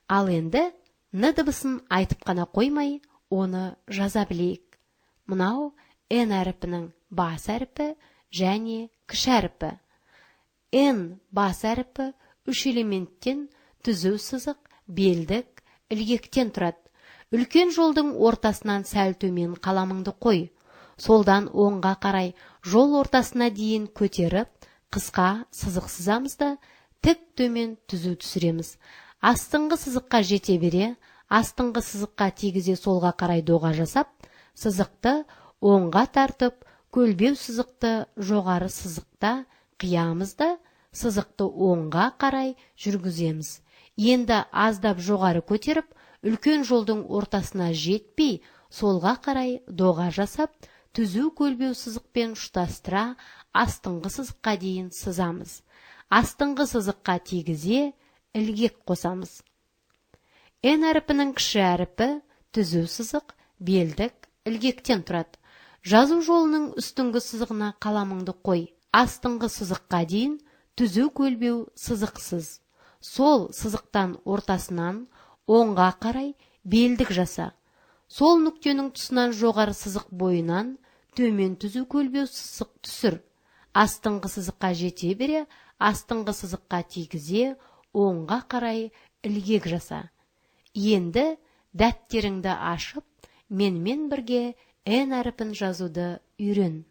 Ал енді Н дыбысын айтып қана қоймай, оны жаза білейік. Мынау Н әріпінің бас әріпі және кіші әріпі. Н бас әріпі үш элементтен түзу сызық, белдік, ілгектен тұрады. Үлкен жолдың ортасынан сәл төмен қаламыңды қой. Солдан оңға қарай жол ортасына дейін көтеріп, қысқа сызық сызамыз да, тік төмен түзу түсіреміз. Астыңғы сызыққа жете бере, астыңғы сызыққа тигізе солға қарай доға жасап, сызықты оңға тартып, көлбеу сызықты жоғары сызықта қиямыз да, сызықты оңға қарай жүргіземіз. Енді аздап жоғары көтеріп, үлкен жолдың ортасына жетпей, солға қарай доға жасап, түзу көлбеу сызықпен ұштастыра, астыңғы сызыққа дейін сызамыз. Астыңғы сызыққа тигізе, ілгек қосамыз. Н әріпінің кіші әріпі түзу сызық, белдік, ілгектен тұрады. Жазу жолының үстіңгі сызығына қаламыңды қой. Астыңғы сызыққа дейін түзу көлбеу сызықсыз. Сол сызықтан ортасынан оңға қарай белдік жаса. Сол нүктенің тұсынан жоғары сызық бойынан төмен түзу көлбеу сызық түсір. Астыңғы сызыққа жете бере, астыңғы сызыққа тигізе, оңға қарай ілгек жаса. Енді дәптеріңді ашып, менімен бірге Н әріпін жазуды үйрен.